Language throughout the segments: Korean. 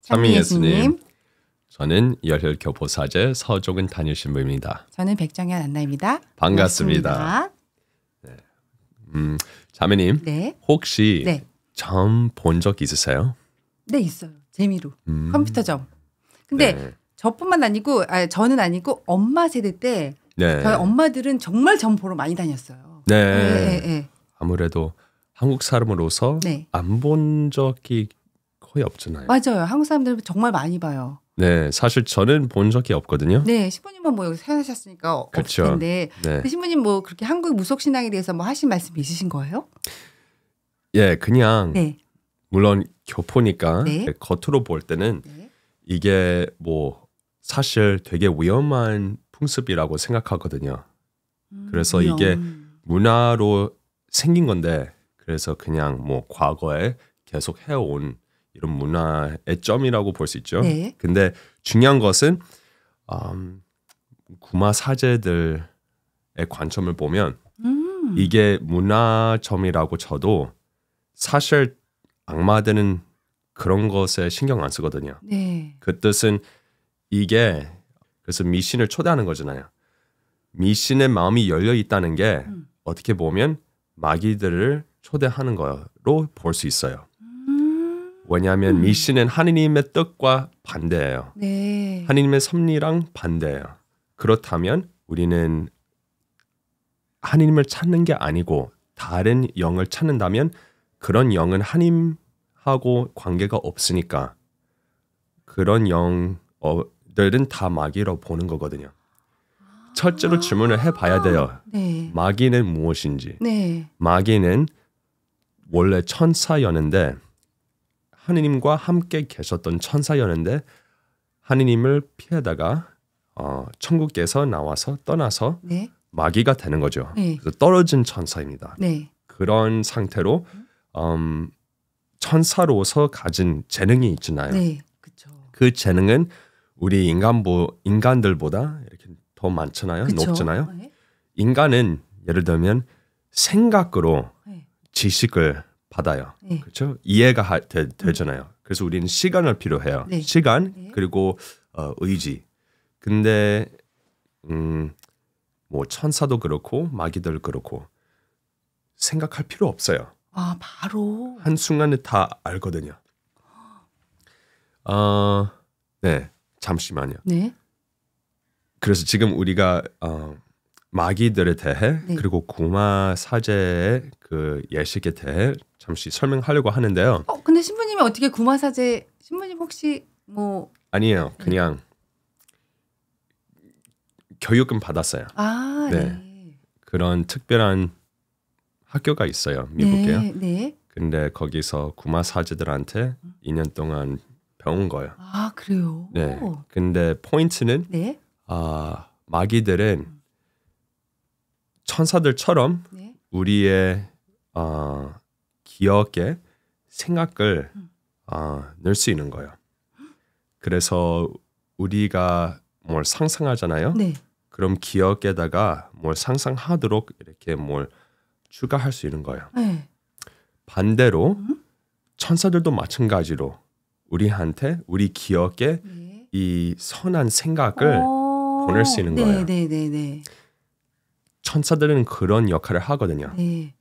찬미 예수님. 저는 열혈교포사제 서종은 단일신부입니다. 저는 백정현 안나입니다. 반갑습니다. 네. 자매님, 네. 혹시 네. 점 본 적 있으세요? 네, 있어요. 재미로. 컴퓨터 점. 근데 네. 저뿐만 아니고, 저는 아니고 엄마 세대 때 네. 저희 엄마들은 정말 점 보러 많이 다녔어요. 네. 네. 아무래도 한국 사람으로서 네. 안 본 적이 거의 없잖아요. 맞아요. 한국 사람들 정말 많이 봐요. 네, 사실 저는 본 적이 없거든요. 네, 신부님은 뭐 여기 태어나셨으니까 그쵸. 없을 텐데. 네. 근데 신부님 뭐 그렇게 한국 무속신앙에 대해서 뭐 하신 말씀 있으신 거예요? 예, 그냥 네. 물론 교포니까 네. 겉으로 볼 때는 네. 이게 뭐 사실 되게 위험한 풍습이라고 생각하거든요. 그래서 이게 문화로 생긴 건데 그래서 그냥 뭐 과거에 계속 해온 이런 문화의 점이라고 볼 수 있죠. 네. 근데 중요한 것은 구마 사제들의 관점을 보면 이게 문화점이라고 쳐도 사실 악마들은 그런 것에 신경 안 쓰거든요. 네. 그 뜻은 이게 그래서 미신을 초대하는 거잖아요. 미신의 마음이 열려 있다는 게 어떻게 보면 마귀들을 초대하는 거로 볼 수 있어요. 왜냐하면 미신은 하느님의 뜻과 반대예요. 네. 하느님의 섭리랑 반대예요. 그렇다면 우리는 하느님을 찾는 게 아니고 다른 영을 찾는다면 그런 영은 하느님하고 관계가 없으니까 그런 영들은 다 마귀로 보는 거거든요. 첫째로 질문을 해봐야 돼요. 네. 마귀는 무엇인지. 네. 마귀는 원래 천사였는데 하느님과 함께 계셨던 천사였는데 하느님을 피하다가 천국에서 나와서 떠나서 네. 마귀가 되는 거죠. 네. 그래서 떨어진 천사입니다. 네. 그런 상태로 천사로서 가진 재능이 있잖아요. 네. 그렇죠. 그 재능은 우리 인간들보다 이렇게 더 많잖아요. 그쵸? 높잖아요. 네. 인간은 예를 들면 생각으로 네. 지식을 받아요. 네. 그렇죠? 이해가 되잖아요. 그래서 우리는 시간을 필요해요. 네. 시간 네. 그리고 의지. 근데 뭐 천사도 그렇고 마귀들 그렇고 생각할 필요 없어요. 아, 바로. 한 순간에 다 알거든요. 네, 잠시만요. 네. 그래서 지금 우리가 마귀들에 대해 네. 그리고 구마 사제의 그 예식에 대해 잠시 설명하려고 하는데요. 근데 신부님이 어떻게 구마사제 신부님 혹시 뭐 아니에요. 그냥 교육은 받았어요. 네. 그런 특별한 학교가 있어요. 미국에요. 네. 네. 근데 거기서 구마 사제들한테 2년 동안 배운 거예요. 아, 그래요. 네. 근데 포인트는 네. 마귀들은 천사들처럼 네. 우리의 기억에 생각을 넣을 수 있는 거예요. 그래서 우리가 뭘 상상하잖아요. 네. 그럼 기억에다가 뭘 상상하도록 이렇게 뭘 추가할 수 있는 거예요. 네. 반대로 천사들도 마찬가지로 우리한테 우리 기억에 네. 이 선한 생각을 보낼 수 있는 거예요. 네. 천사들은 그런 역할을 하거든요. 네.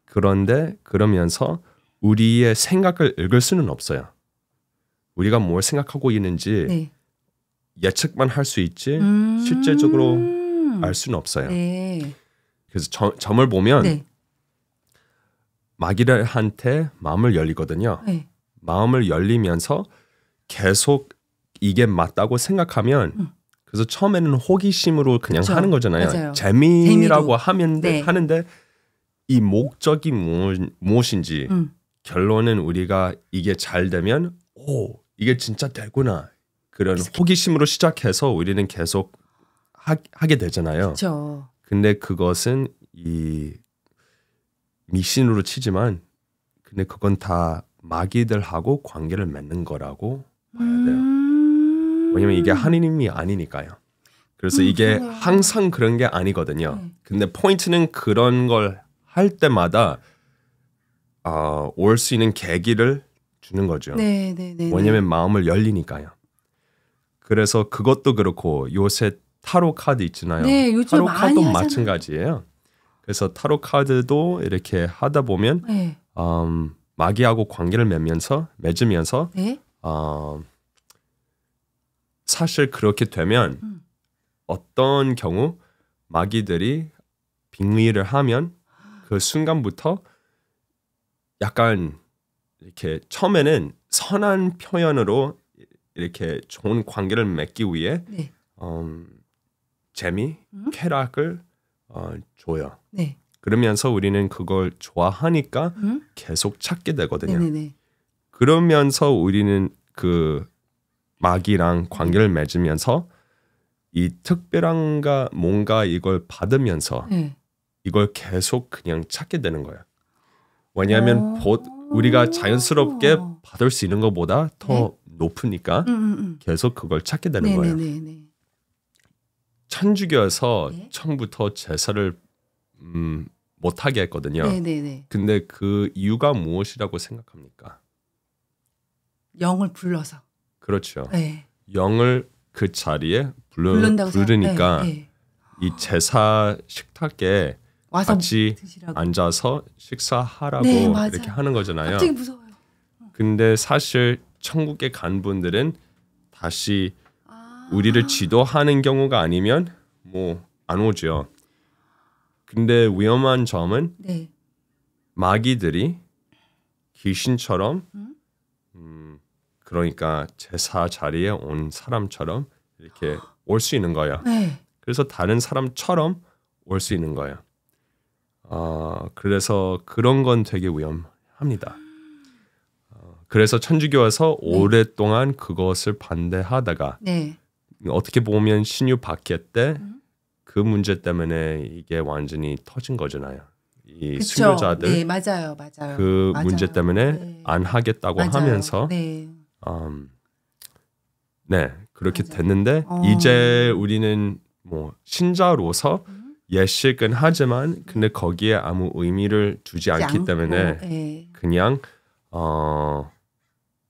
그런데 그러면서 우리의 생각을 읽을 수는 없어요. 우리가 뭘 생각하고 있는지 네. 예측만 할 수 있지 실제적으로 알 수는 없어요. 네. 그래서 점을 보면 네. 마귀들한테 마음을 열리거든요. 네. 마음을 열리면서 계속 이게 맞다고 생각하면 그래서 처음에는 호기심으로 그냥 그쵸. 하는 거잖아요. 맞아요. 재미라고 하면 네. 하는데 이 목적이 무엇인지 결론은 우리가 이게 잘 되면 이게 진짜 되구나. 그런 호기심으로 시작해서 우리는 계속 하게 되잖아요. 그렇죠. 근데 그것은 이 미신으로 치지만 근데 그건 다 마귀들하고 관계를 맺는 거라고 봐야 돼요. 왜냐면 이게 하느님이 아니니까요. 그래서 이게 그러네요. 항상 그런 게 아니거든요. 네. 근데 포인트는 그런 걸 할 때마다 올 수 있는 계기를 주는 거죠. 네, 네, 네. 왜냐하면 마음을 열리니까요. 그래서 그것도 그렇고 요새 타로 카드 있잖아요. 네, 요즘 타로 많이 카드도 하잖아요. 마찬가지예요. 그래서 타로 카드도 이렇게 하다 보면 네. 마귀하고 관계를 맺으면서 네. 사실 그렇게 되면 어떤 경우 마귀들이 빙의를 하면 그 순간부터 약간 이렇게 처음에는 선한 표현으로 이렇게 좋은 관계를 맺기 위해 네. 재미, 쾌락을 줘요. 네. 그러면서 우리는 그걸 좋아하니까 계속 찾게 되거든요. 네, 네. 그러면서 우리는 그 마귀랑 관계를 맺으면서 이 특별한가 뭔가 이걸 받으면서 네. 이걸 계속 그냥 찾게 되는 거예요. 왜냐하면 우리가 자연스럽게 받을 수 있는 것보다 더 높으니까 계속 그걸 찾게 되는 네, 거예요. 네, 네, 네. 천주교에서 네. 처음부터 제사를 못하게 했거든요. 네, 네, 네. 근데 그 이유가 무엇이라고 생각합니까? 영을 불러서. 그렇죠. 네. 영을 그 자리에 부른다고 부르니까 네, 네. 이 제사 식탁에 와서 같이 드시라고. 앉아서 식사하라고 네, 맞아요. 이렇게 하는 거잖아요. 갑자기 무서워요. 근데 사실 천국에 간 분들은 다시 우리를 지도하는 경우가 아니면 뭐 안 오죠. 근데 위험한 점은 네. 마귀들이 귀신처럼 그러니까 제사 자리에 온 사람처럼 이렇게 올 수 있는 거예요. 네. 그래서 다른 사람처럼 올 수 있는 거예요. 그래서 그런 건 되게 위험합니다. 그래서 천주교에서 오랫동안 그것을 반대하다가 네. 어떻게 보면 신유 박해 때 그 문제 때문에 이게 완전히 터진 거잖아요. 이 그쵸. 순교자들 네, 맞아요. 맞아요. 그 맞아요. 문제 때문에 네. 안 하겠다고 맞아요. 하면서 네. 네 그렇게 맞아요. 됐는데 이제 우리는 뭐 신자로서 예식은 하지만 근데 거기에 아무 의미를 두지 않기 않고, 때문에 네. 그냥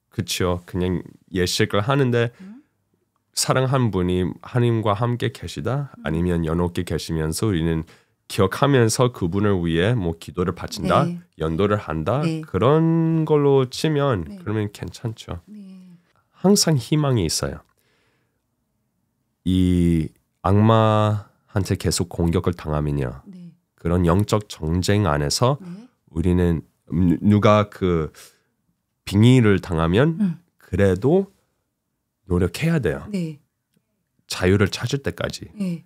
그쵸 그냥 예식을 하는데 사랑한 분이 하나님과 함께 계시다 아니면 연옥에 계시면서 우리는 기억하면서 그분을 위해 뭐 기도를 바친다 네. 연도를 한다 네. 그런 걸로 치면 네. 그러면 괜찮죠. 네. 항상 희망이 있어요. 이 악마한테 계속 공격을 당하면요. 네. 그런 영적 정쟁 안에서 네. 우리는 누가 그 빙의를 당하면 그래도 노력해야 돼요. 네. 자유를 찾을 때까지. 네.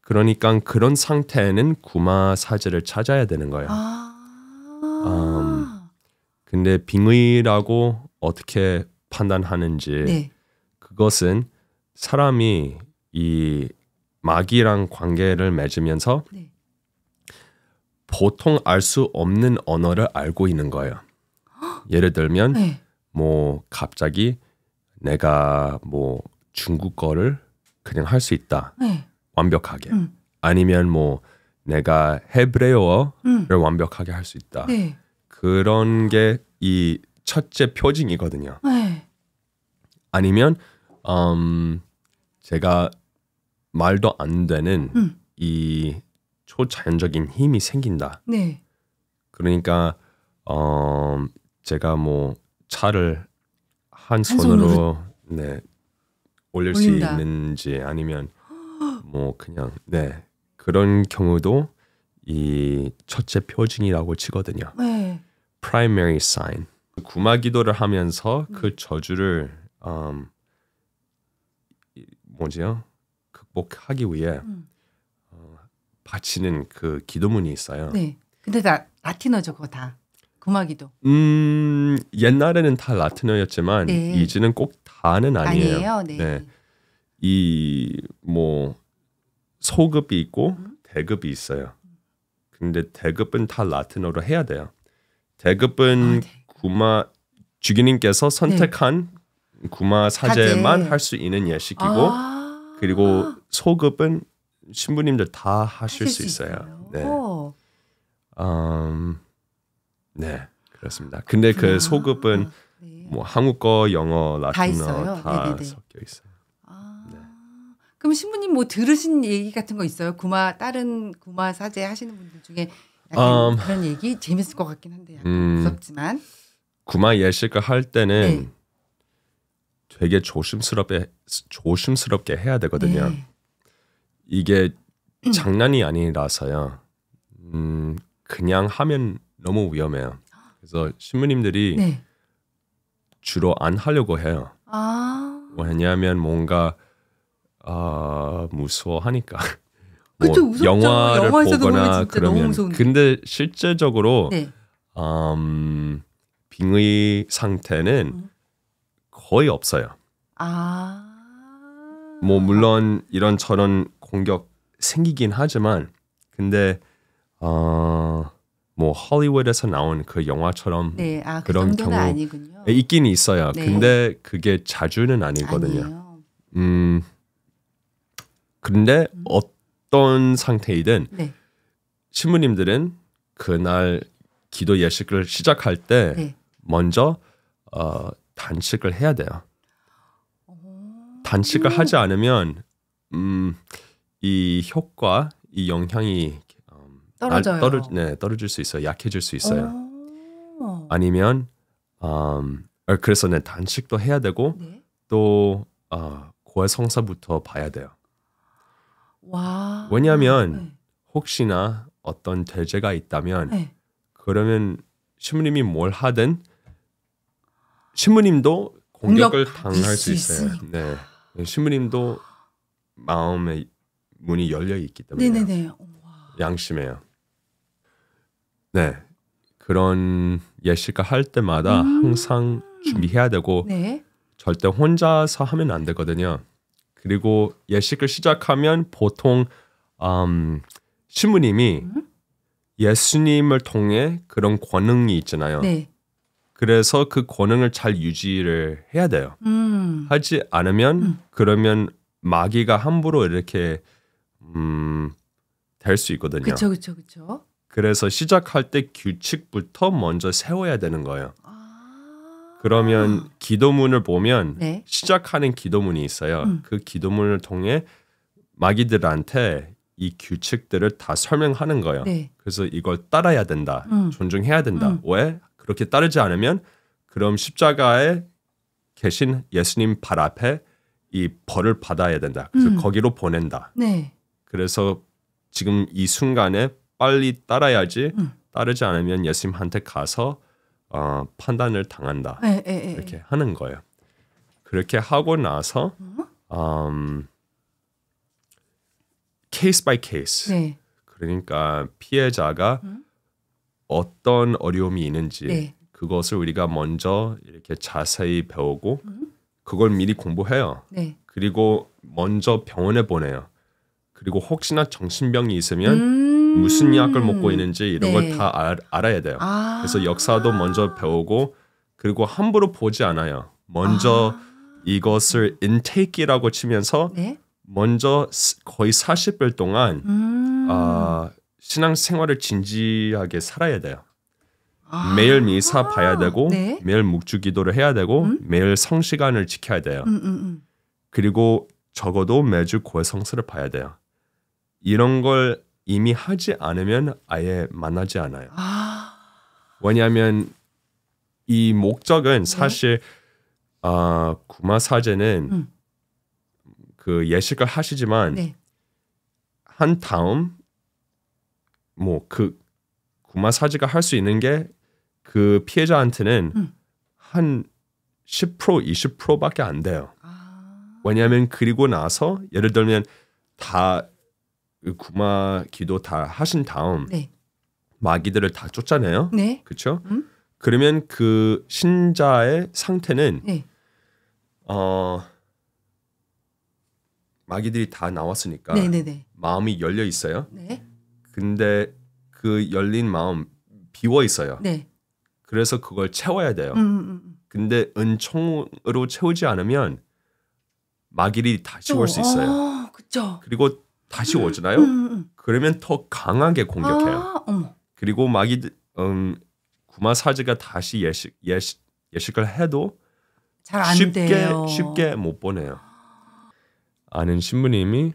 그러니까 그런 상태에는 구마 사제를 찾아야 되는 거예요. 근데 빙의라고 어떻게 판단하는지 네. 그것은 사람이 이 마귀랑 관계를 맺으면서 네. 보통 알 수 없는 언어를 알고 있는 거예요. 예를 들면 네. 뭐 갑자기 내가 뭐 중국어를 그냥 할 수 있다. 네. 완벽하게. 아니면 뭐 내가 헤브레어를 완벽하게 할 수 있다. 네. 그런 게 이 첫째 표징이거든요. 네. 아니면 제가 말도 안 되는 이 초자연적인 힘이 생긴다. 네. 그러니까 제가 뭐 차를 한 손으로 네, 올릴 올린다. 수 있는지 아니면 뭐 그냥 네 그런 경우도 이 첫째 표징이라고 치거든요. 네. primary sign. 구마 기도를 하면서 그 저주를 뭐지요? 극복하기 위해 바치는 그 기도문이 있어요. 네. 근데 다 라틴어죠, 그거 다. 구마기도. 옛날에는 다 라틴어였지만 네. 이제는 꼭 다는 아니에요. 아니에요. 네. 네. 이 뭐 소급이 있고 대급이 있어요. 근데 대급은 다 라틴어로 해야 돼요. 대급은 네. 구마 주기님께서 선택한 구마 사제만 사제. 할 수 있는 예식이고 그리고 소급은 신부님들 다 하실 수 있어요. 네. 네, 그렇습니다. 근데 그 소급은 뭐 한국어, 영어, 다 라틴어 있어요. 다 네네네. 섞여 있어요. 아, 네. 그럼 신부님 뭐 들으신 얘기 같은 거 있어요? 다른 구마 사제 하시는 분들 중에 약간 그런 얘기 재밌을 것 같긴 한데 약간 무섭지만. 구마 예식을 할 때는 네. 되게 조심스럽게 해야 되거든요. 네. 이게 장난이 아니라서요. 그냥 하면 너무 위험해요. 그래서 신부님들이 네. 주로 안 하려고 해요. 아. 왜냐하면 뭔가 무서워하니까. 그쵸, 무섭죠. 영화를 영화에서도 보면 보거나 진짜 너무 그러면 무서운데. 근데 실제적으로 네. 빙의 상태는 거의 없어요. 아. 뭐 물론 이런저런 공격 생기긴 하지만 근데 뭐 헐리우드에서 나온 그 영화처럼 네. 아, 그 그런 정도는 경우 아니군요. 있긴 있어요. 네. 근데 그게 자주는 아니거든요. 아니에요. 근데 어떤 상태이든 네. 신부님들은 그날 기도 예식을 시작할 때 네. 먼저 단식을 해야 돼요. 단식을 하지 않으면 이 효과, 이 영향이 떨어져요. 떨어질 수 있어요. 약해질 수 있어요. 오. 아니면 그래서 단식도 해야 되고 네. 또 고해성사부터 봐야 돼요. 와. 왜냐하면 혹시나 어떤 대제가 있다면 네. 그러면 신부님이 뭘 하든 신부님도 공격을 공격받을 당할 수 수 있어요. 있으니까. 네, 신부님도 마음의 문이 열려 있기 때문에 네네네. 와. 양심해요. 네, 그런 예식을 할 때마다 항상 준비해야 되고 네. 절대 혼자서 하면 안 되거든요. 그리고 예식을 시작하면 보통 신부님이 예수님을 통해 그런 권능이 있잖아요. 네. 그래서 그 권능을 잘 유지를 해야 돼요. 하지 않으면 그러면 마귀가 함부로 이렇게 될 수 있거든요. 그쵸, 그쵸, 그쵸. 그래서 시작할 때 규칙부터 먼저 세워야 되는 거예요. 아. 그러면 기도문을 보면 네. 시작하는 기도문이 있어요. 그 기도문을 통해 마귀들한테 이 규칙들을 다 설명하는 거예요. 네. 그래서 이걸 따라야 된다. 존중해야 된다. 왜? 그렇게 따르지 않으면 그럼 십자가에 계신 예수님 발 앞에 이 벌을 받아야 된다. 그래서 거기로 보낸다. 네. 그래서 지금 이 순간에 빨리 따라야지 따르지 않으면 예수님한테 가서 판단을 당한다. 이렇게 하는 거예요. 그렇게 하고 나서 케이스 바이 케이스. 네. 그러니까 피해자가 어떤 어려움이 있는지 네. 그것을 우리가 먼저 이렇게 자세히 배우고 그걸 미리 공부해요. 네. 그리고 먼저 병원에 보내요. 그리고 혹시나 정신병이 있으면 무슨 약을 먹고 있는지 이런 네. 걸 다 알아야 돼요. 아. 그래서 역사도 먼저 배우고 그리고 함부로 보지 않아요. 먼저 이것을 인테이크라고 치면서 네. 먼저 거의 40일 동안 신앙생활을 진지하게 살아야 돼요. 매일 미사 봐야 되고 네. 매일 묵주기도를 해야 되고 매일 성시간을 지켜야 돼요. 그리고 적어도 매주 고해성사를 봐야 돼요. 이런 걸 이미 하지 않으면 아예 만나지 않아요. 왜냐하면 이 목적은 사실 구마사제는 그 예식을 하시지만 네. 한 다음 뭐 그 구마사제가 할 수 있는 게 그 피해자한테는 한 10% 20%밖에 안 돼요. 왜냐하면 그리고 나서 예를 들면 다 구마 기도 다 하신 다음 네. 마귀들을 다 쫓아내요. 네. 그렇죠? 그러면 그 신자의 상태는 네. 마귀들이 다 나왔으니까 네네네. 마음이 열려 있어요. 네. 근데 그 열린 마음 비워 있어요. 네. 그래서 그걸 채워야 돼요. 근데 은총으로 채우지 않으면 마귀들이 다시 올 수 있어요. 그렇죠. 그리고 다시 오잖아요. 그러면 더 강하게 공격해요. 어머. 그리고 마귀들 구마사제가 다시 예식을 해도 잘 안 돼요. 쉽게 못 보내요. 아는 신부님이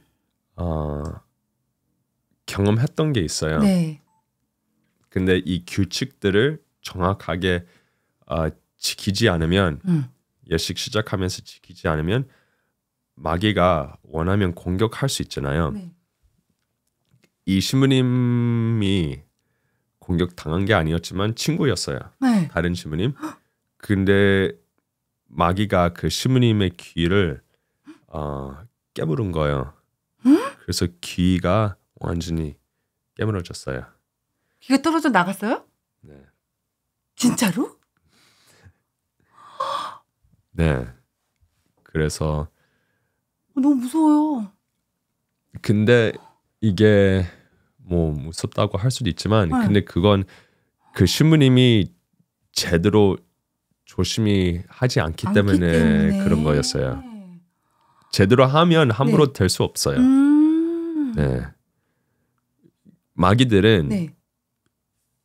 경험했던 게 있어요. 네. 근데 이 규칙들을 정확하게 지키지 않으면 예식 시작하면서 지키지 않으면 마귀가 원하면 공격할 수 있잖아요. 네. 이 신부님이 공격당한 게 아니었지만 친구였어요. 네. 다른 신부님. 근데 마귀가 그 신부님의 귀를 깨물은 거예요. 그래서 귀가 완전히 깨물어졌어요. 귀가 떨어져 나갔어요? 네. 진짜로? 네. 그래서 너무 무서워요. 근데 이게 뭐 무섭다고 할 수도 있지만 네. 근데 그건 그 신부님이 제대로 조심히 하지 않기 때문에 그런 거였어요. 제대로 하면 함부로 네. 될 수 없어요. 네. 마귀들은 네.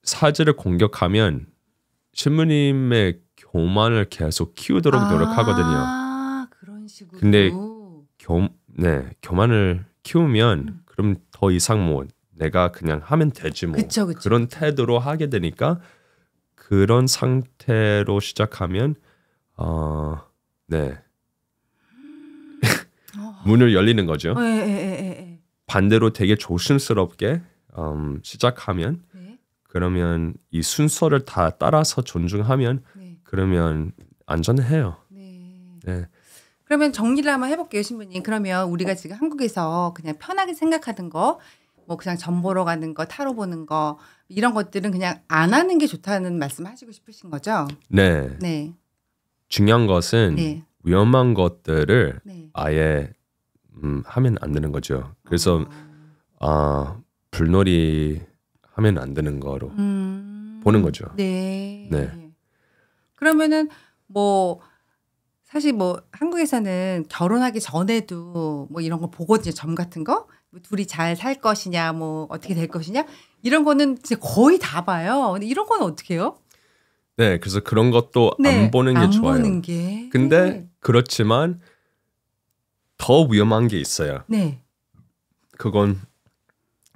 사제를 공격하면 신부님의 교만을 계속 키우도록 노력하거든요. 그런 식으로. 근데 교만을 키우면 그럼 더 이상 뭐 내가 그냥 하면 되지 뭐 그쵸. 그런 태도로 하게 되니까 그런 상태로 시작하면 네. 문을 열리는 거죠. 네. 반대로 되게 조심스럽게 시작하면 네. 그러면 이 순서를 다 따라서 존중하면 네. 그러면 안전해요. 네. 네. 그러면 정리를 한번 해볼게요, 신부님. 그러면 우리가 지금 한국에서 그냥 편하게 생각하는 거, 뭐 그냥 점 보러 가는 거, 타로 보는 거 이런 것들은 그냥 안 하는 게 좋다는 말씀하시고 싶으신 거죠? 네. 네. 중요한 것은 네. 위험한 것들을 네. 아예 하면 안 되는 거죠. 그래서 불놀이 하면 안 되는 거로 보는 거죠. 네. 네. 그러면은 뭐 사실 뭐 한국에서는 결혼하기 전에도 뭐 이런 거 보거든요. 점 같은 거. 뭐 둘이 잘 살 것이냐, 뭐 어떻게 될 것이냐 이런 거는 진짜 거의 다 봐요. 근데 이런 건 어떻게 해요? 네, 그래서 그런 것도 안 보는 게 안 좋아요. 보는 게. 근데 그렇지만 더 위험한 게 있어요. 네. 그건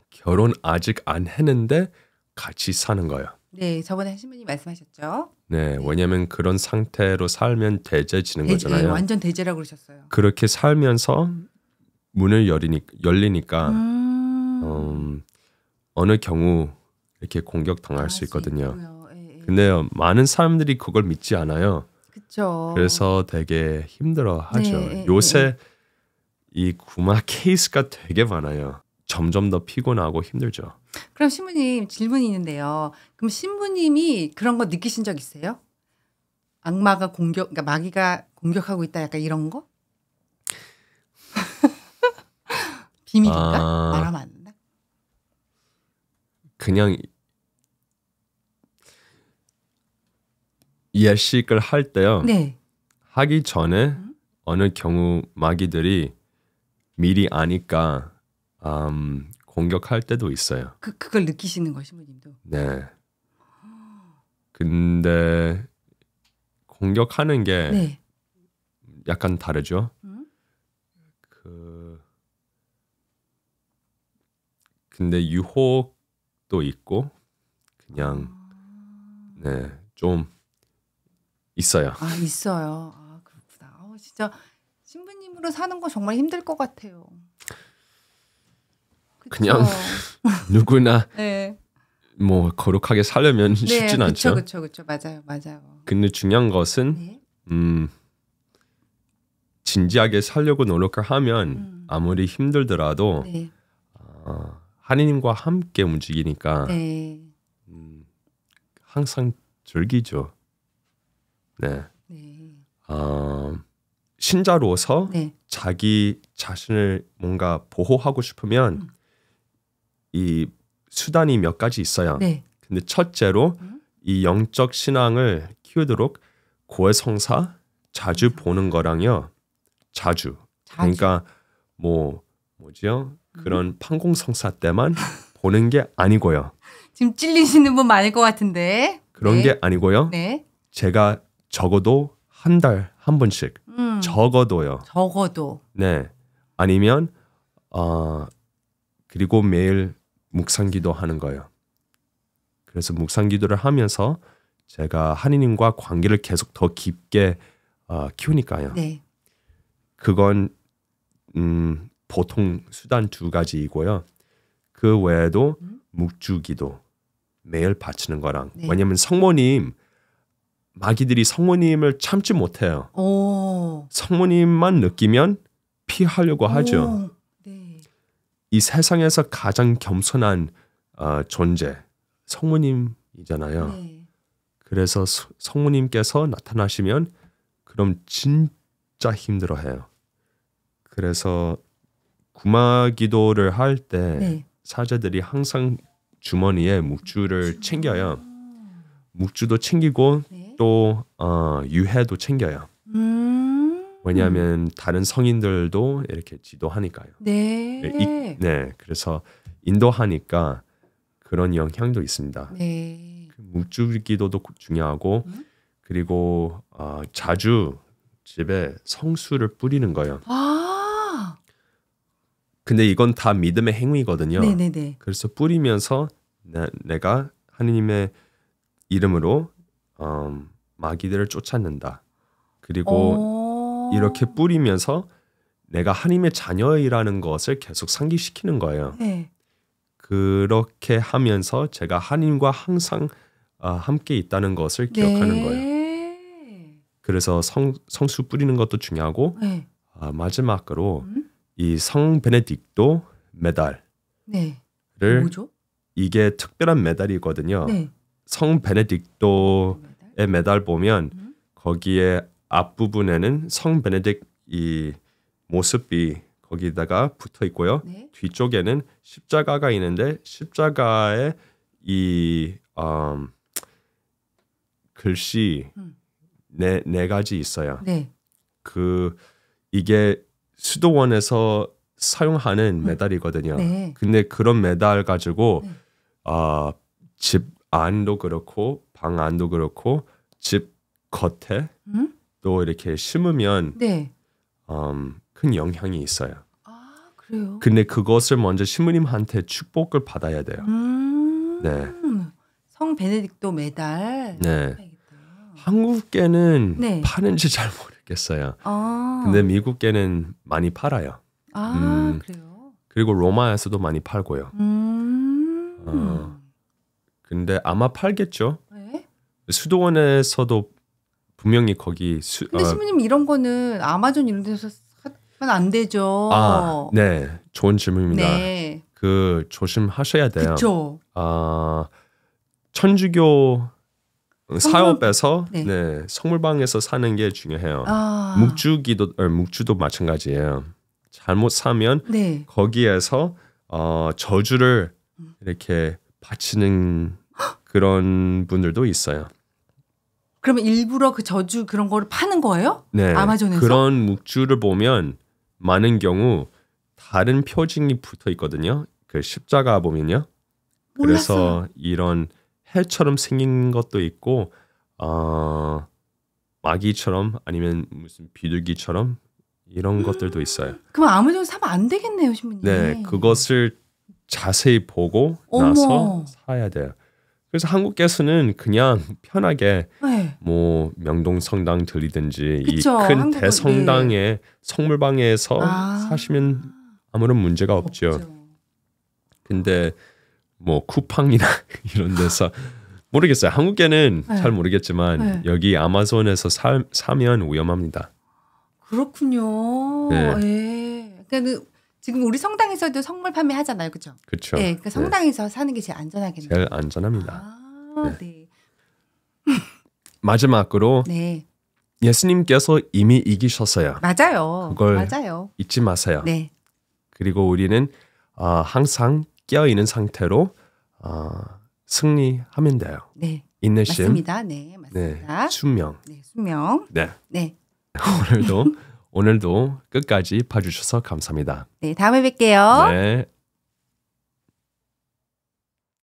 결혼 아직 안 했는데 같이 사는 거예요. 네, 저번에 신부님 말씀하셨죠. 네, 왜냐하면 그런 상태로 살면 대제지는 거잖아요. 네, 완전 대제라고 그러셨어요. 그렇게 살면서 문을 열리니까 어느 경우 이렇게 공격당할 수 있거든요. 근데 많은 사람들이 그걸 믿지 않아요. 그렇죠. 그래서 되게 힘들어하죠. 네, 요새 이 구마 케이스가 되게 많아요. 점점 더 피곤하고 힘들죠. 그럼 신부님 질문이 있는데요. 그럼 신부님이 그런 거 느끼신 적 있어요? 악마가 그러니까 마귀가 공격하고 있다 약간 이런 거? 비밀인가? 말하면 안 된다. 그냥 예식을 할 때요. 네. 하기 전에 어느 경우 마귀들이 미리 아니까 공격할 때도 있어요. 그걸 느끼시는 거 신부님도. 네. 근데 공격하는 게 네. 약간 다르죠. 근데 유혹도 있고 그냥 네, 좀 있어요. 있어요. 그렇구나. 진짜 신부님으로 사는 거 정말 힘들 것 같아요. 그쵸? 그냥 누구나 네. 뭐 거룩하게 살려면 쉽진 않죠. 그렇죠. 맞아요. 근데 중요한 것은 네. 진지하게 살려고 노력을 하면 아무리 힘들더라도 네. 하느님과 함께 움직이니까 네. 항상 즐기죠. 네. 네. 신자로서 네. 자기 자신을 뭔가 보호하고 싶으면 이 수단이 몇 가지 있어요. 네. 근데 첫째로 이 영적 신앙을 키우도록 고해성사 자주 보는 거랑요. 자주. 그러니까 뭐지요? 그런 판공성사 때만 보는 게 아니고요. 지금 찔리시는 분 많을 것 같은데. 그런 네. 게 아니고요. 네. 제가 적어도 한 달 한 번씩 적어도요. 적어도. 네. 아니면 그리고 매일 묵상기도 하는 거예요. 그래서 묵상기도를 하면서 제가 하느님과 관계를 계속 더 깊게 키우니까요. 네. 그건 보통 수단 2가지이고요. 그 외에도 묵주기도 매일 바치는 거랑 네. 왜냐하면 성모님 마귀들이 성모님을 참지 못해요. 오. 성모님만 느끼면 피하려고 하죠. 오. 네. 이 세상에서 가장 겸손한 존재 성모님이잖아요. 네. 그래서 성모님께서 나타나시면 그럼 진짜 힘들어해요. 그래서 구마기도를 할 때 네. 사제들이 항상 주머니에 묵주를 챙겨요. 묵주도 챙기고 네. 또 유해도 챙겨요. 왜냐하면 다른 성인들도 이렇게 지도하니까요. 네. 네, 그래서 인도하니까 그런 영향도 있습니다. 네. 그 묵주기도도 중요하고 그리고 자주 집에 성수를 뿌리는 거예요. 아. 근데 이건 다 믿음의 행위거든요. 네네네. 그래서 뿌리면서 내가 하느님의 이름으로 마귀들을 쫓아낸다. 그리고 이렇게 뿌리면서 내가 하나님의 자녀이라는 것을 계속 상기시키는 거예요. 네. 그렇게 하면서 제가 하나님과 항상 함께 있다는 것을 기억하는 거예요. 네. 그래서 성수 뿌리는 것도 중요하고 네. 마지막으로 이 성 베네딕토 메달을 네. 뭐죠? 이게 특별한 메달이거든요. 네. 성 베네딕토의 메달 보면 거기에 앞부분에는 성 베네딕 이 모습이 거기다가 붙어 있고요. 네. 뒤쪽에는 십자가가 있는데 십자가에 이 글씨 네 가지 있어요. 네. 이게 수도원에서 사용하는 메달이거든요. 네. 근데 그런 메달 가지고 네. 집 안도 그렇고 방 안도 그렇고 집 겉에 또 이렇게 심으면 네. 큰 영향이 있어요. 아, 그래요? 근데 그것을 먼저 신부님한테 축복을 받아야 돼요. 네. 성 베네딕토 메달. 네. 해야겠다. 한국계는 네. 파는지 잘 모르겠어요. 아. 근데 미국계는 많이 팔아요. 그래요? 그리고 로마에서도 많이 팔고요. 근데 아마 팔겠죠. 네? 수도원에서도 분명히 거기 근데 신부님 이런 거는 아마존 이런 데서 사면 안 되죠. 네. 좋은 질문입니다. 네. 그 조심하셔야 돼요. 그렇죠. 천주교 사업에서 네. 네, 성물방에서 사는 게 중요해요. 묵주도 마찬가지예요. 잘못 사면 네. 거기에서 저주를 이렇게 바치는 그런 분들도 있어요. 그러면 일부러 그 저주 그런 거를 파는 거예요? 네, 아마존에서? 그런 묵주를 보면 많은 경우 다른 표징이 붙어 있거든요. 그 십자가 보면요. 그래서 몰랐어요. 이런 해처럼 생긴 것도 있고 마귀처럼 아니면 무슨 비둘기처럼 이런 것들도 있어요. 그럼 아마존 사면 안 되겠네요, 신부님. 네, 그것을 자세히 보고 나서 사야 돼요. 그래서 한국에서는 그냥 편하게 네. 뭐 명동성당 들리든지 이 그쵸, 큰 한국은, 대성당의 성물방에서 사시면 아무런 문제가 없죠. 근데 뭐 쿠팡이나 이런 데서 모르겠어요. 한국에는 네. 잘 모르겠지만 네. 여기 아마존에서 사면 위험합니다. 그렇군요. 네. 네. 그러니까 지금 우리 성당에서도 성물 판매하잖아요, 그렇죠? 그렇죠. 네, 그러니까 성당에서 사는 게 제일 안전하겠네요. 제일 안전합니다. 네. 마지막으로 네. 예수님께서 이미 이기셨어요. 맞아요. 그걸 맞아요. 잊지 마세요. 네. 그리고 우리는 항상 깨어 있는 상태로 승리하면 돼요. 네. 인내심, 맞습니다. 네, 맞습니다. 네, 순명. 네, 수명. 네. 네. 오늘도 끝까지 봐주셔서 감사합니다. 네, 다음에 뵐게요. 네.